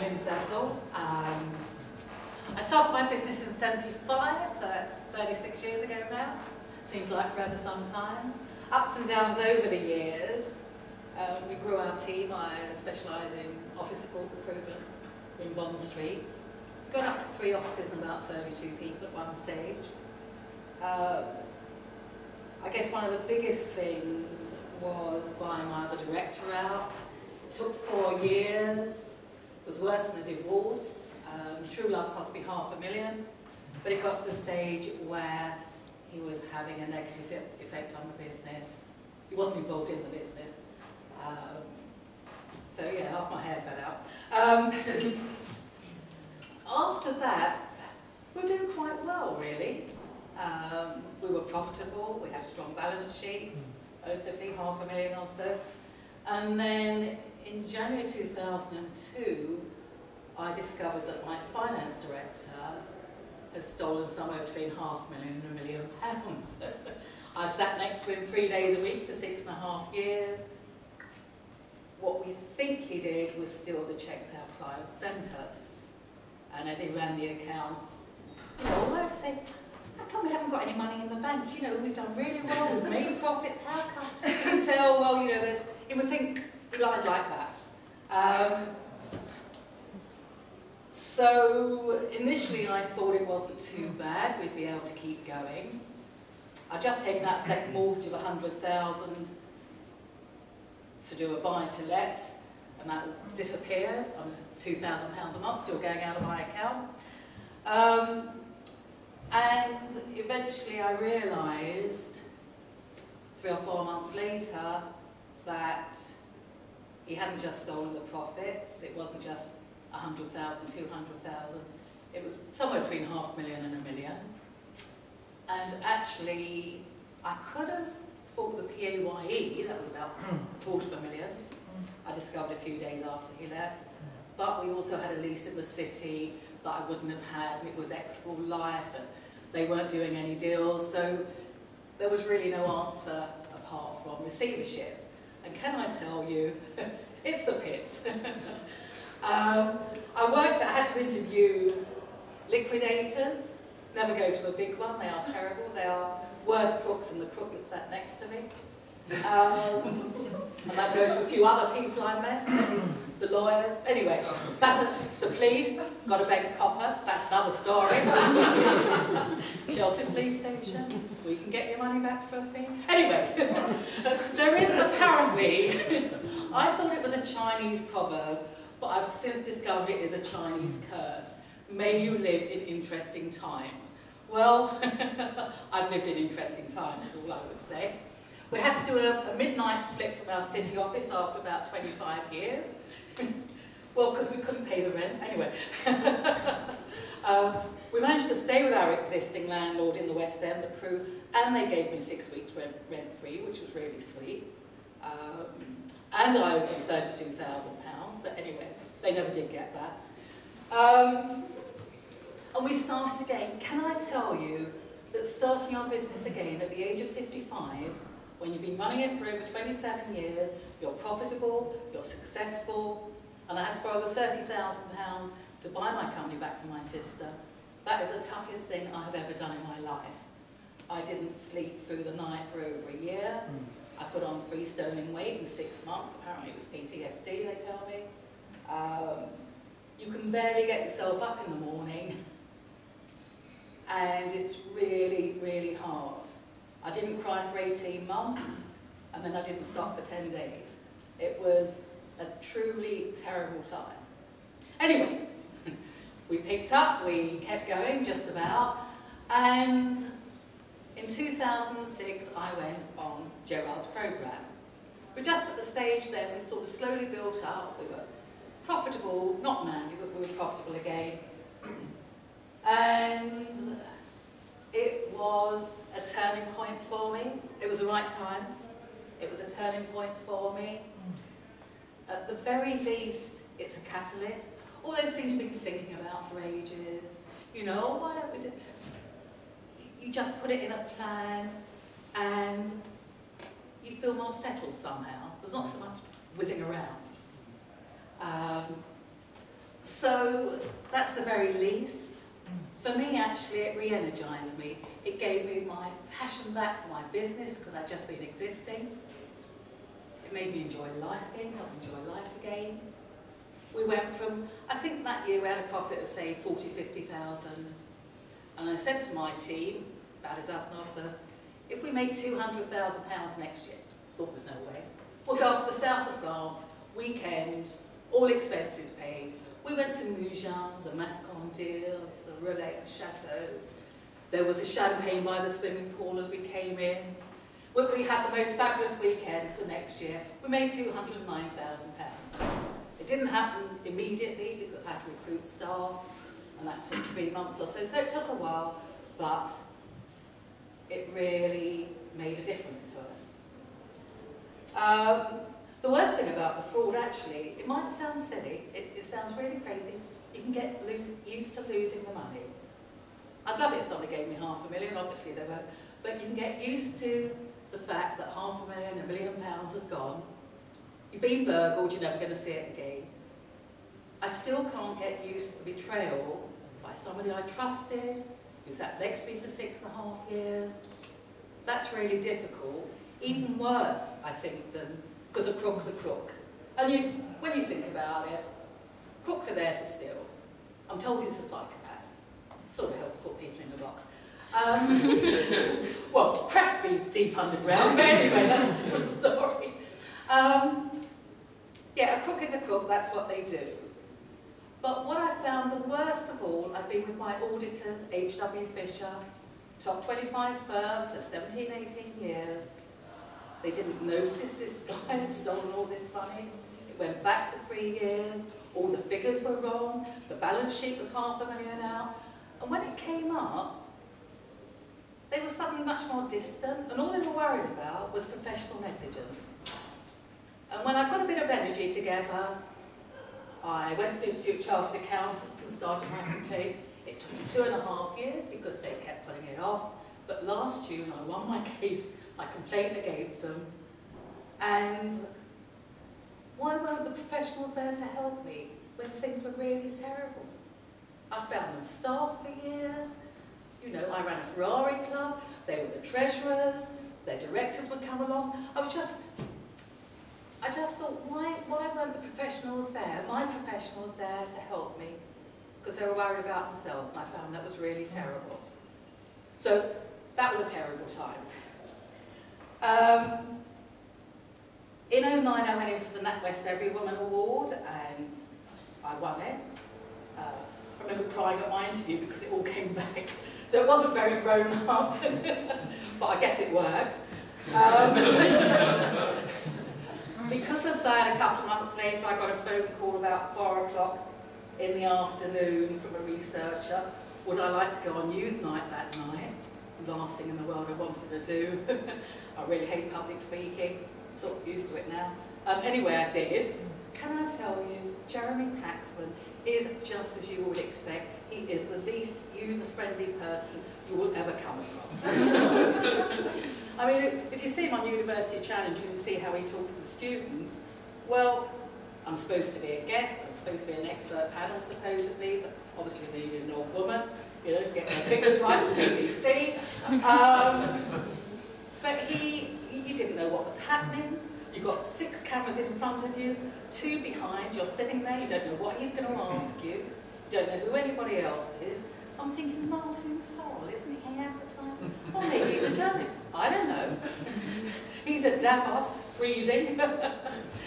Lyn Cecil. I started my business in '75, so that's 36 years ago now. Seems like forever sometimes. Ups and downs over the years. We grew our team. I specialise in office support recruitment in Bond Street. Got up to 3 offices and about 32 people at one stage. I guess one of the biggest things was buying my other director out. It took 4 years. It was worse than a divorce. True love cost me $500,000, but it got to the stage where he was having a negative effect on the business. He wasn't involved in the business. So yeah, half my hair fell out. After that, we were doing quite well, really. We were profitable, we had a strong balance sheet, relatively $500,000 or so. And then in January 2002, I discovered that my finance director had stolen somewhere between £500,000 and £1 million. I sat next to him 3 days a week for 6.5 years. What we think he did was steal the cheques our client sent us. And as he ran the accounts, you know, I'd say, how come we haven't got any money in the bank? You know, we've done really well, we've made profits, how come? He'd say, oh, well, you know, he would think we lied like that. So initially I thought it wasn't too bad, we'd be able to keep going. I'd just taken out a second mortgage of $100,000 to do a buy-to-let, and that disappeared. I was £2,000 a month still going out of my account. And eventually I realised, 3 or 4 months later, that he hadn't just stolen the profits. It wasn't just 100,000, 200,000. It was somewhere between $500,000 and $1 million. And actually, I could have thought the PAYE, that was about $250,000. I discovered a few days after he left. But we also had a lease in the city that I wouldn't have had, and it was Equitable Life, and they weren't doing any deals, so there was really no answer apart from receivership. And can I tell you, it's the pits. I had to interview Liquidators. Never go to a big one, they are terrible. They are worse crooks than the crook that sat next to me. And that goes for a few other people I met, the lawyers. Anyway, the police, got a bent copper, that's another story. Chelsea police station, we can get your money back for a fee. Anyway, there is apparently, I thought it was a Chinese proverb, but I've since discovered it is a Chinese curse. May you live in interesting times. Well, I've lived in interesting times, is all I would say. We had to do a midnight flip from our city office after about 25 years. Well, because we couldn't pay the rent. Anyway. We managed to stay with our existing landlord in the West End, the Crew, and they gave me 6 weeks rent-free, which was really sweet. And I owed them £32,000, but anyway, they never did get that. And we started again. Can I tell you that starting our business again at the age of 55, when you've been running it for over 27 years, you're profitable, you're successful, and I had to borrow the £30,000 to buy my company back from my sister, that is the toughest thing I have ever done in my life. I didn't sleep through the night for over a year. I put on 3 stone in weight in 6 months. Apparently it was PTSD, they tell me. You can barely get yourself up in the morning, and it's really, really hard. I didn't cry for 18 months, and then I didn't stop for 10 days. It was a truly terrible time. Anyway, we picked up, we kept going just about, and in 2006 I went on Gerald's programme. But just at the stage then, we sort of slowly built up. We were profitable, not Mandy, but we were profitable again. And it was a turning point for me. It was the right time. It was a turning point for me. At the very least, it's a catalyst. All those things we've been thinking about for ages. You know, why don't we do... You just put it in a plan and you feel more settled somehow. There's not so much whizzing around. So that's the very least. For me, actually, it re-energised me. It gave me my passion back for my business because I'd just been existing. It made me enjoy life again, helped me enjoy life again. We went from, I think that year we had a profit of, say, 40, 50,000. And I said to my team, about a dozen of them, if we make £200,000 next year, thought there's no way, we'll go up to the south of France, weekend, all expenses paid. We went to Mougins, the Mascondil, it's a relais chateau. There was a champagne by the swimming pool as we came in. We had the most fabulous weekend the next year. We made £209,000. It didn't happen immediately because I had to recruit staff, and that took 3 months or so. So it took a while, but it really made a difference to us. The worst thing about the fraud, actually, it might sound silly, it sounds really crazy, you can get used to losing the money. I'd love it if somebody gave me £500,000, obviously they won't, but you can get used to the fact that £500,000, £1 million has gone. You've been burgled, you're never going to see it again. I still can't get used to the betrayal by somebody I trusted, who sat next to me for 6.5 years. That's really difficult. Even worse, I think, than because a crook's a crook. And when you think about it, crooks are there to steal. I'm told he's a psychopath. Sort of helps put people in the box. Well, preferably deep underground, but anyway, that's a different story. Yeah, a crook is a crook, that's what they do. But what I found the worst of all, I've been with my auditors, H.W. Fisher, top 25 firm for 17, 18 years. They didn't notice this guy had stolen all this money. It went back for 3 years, all the figures were wrong, the balance sheet was £500,000 out. And when it came up, they were suddenly much more distant, and all they were worried about was professional negligence. And when I got a bit of energy together, I went to the Institute of Chartered Accountants and started my complaint. It took me 2.5 years because they kept putting it off. But last June I won my case, my complaint against them. And why weren't the professionals there to help me when things were really terrible? I found them staff for years. You know, I ran a Ferrari club, they were the treasurers, their directors would come along. I just thought, why weren't the professionals there, my professionals there to help me? Because they were worried about themselves, and I found that was really terrible. So that was a terrible time. In 2009 I went in for the NatWest Every Woman Award, and I won it. I remember crying at my interview because it all came back. So it wasn't very grown up, but I guess it worked. Because of that, a couple of months later, I got a phone call about 4 o'clock in the afternoon from a researcher. Would I like to go on Newsnight that night? Last thing in the world I wanted to do. I really hate public speaking. I'm sort of used to it now. Anyway, I did. Can I tell you, Jeremy Paxman is just as you would expect. He is the least user-friendly person you will ever come across. I mean, if you see him on University Challenge, you can see how he talks to the students. Well, I'm supposed to be a guest, I'm supposed to be an expert panel, supposedly, but obviously we needed an old woman, you know, to get their figures right, it's BBC. But you didn't know what was happening. You've got 6 cameras in front of you, 2 behind, you're sitting there, you don't know what he's going to ask you, you don't know who anybody else is. I'm thinking, Martin Sol, isn't he advertising? Or maybe he's a journalist. I don't know. He's at Davos, freezing.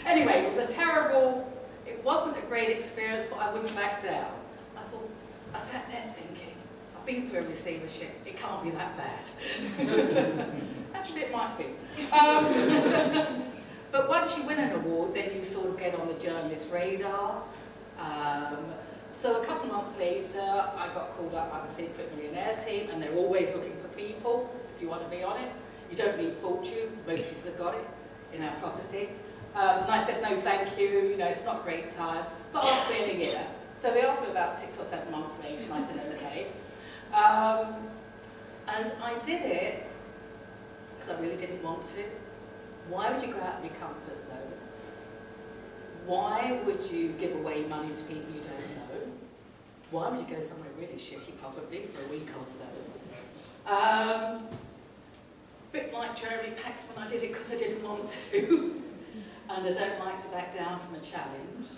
Anyway, it was a terrible, it wasn't a great experience, but I wouldn't back down. I sat there thinking, I've been through a receivership, it can't be that bad. Actually, it might be. But once you win an award, then you sort of get on the journalist radar. So a couple of months later, I got called up by the Secret Millionaire team, and they're always looking for people, if you want to be on it. You don't need fortunes, most of us have got it in our property. And I said, no thank you, you know, it's not a great time, but ask me in a year. So they asked me about 6 or 7 months later, and I said, okay. And I did it because I really didn't want to. Why would you go out of your comfort zone? Why would you give away money to people you don't know? Why would you go somewhere really shitty? Probably for a week or so. Bit like Jeremy Paxman, I did it because I didn't want to. And I don't like to back down from a challenge.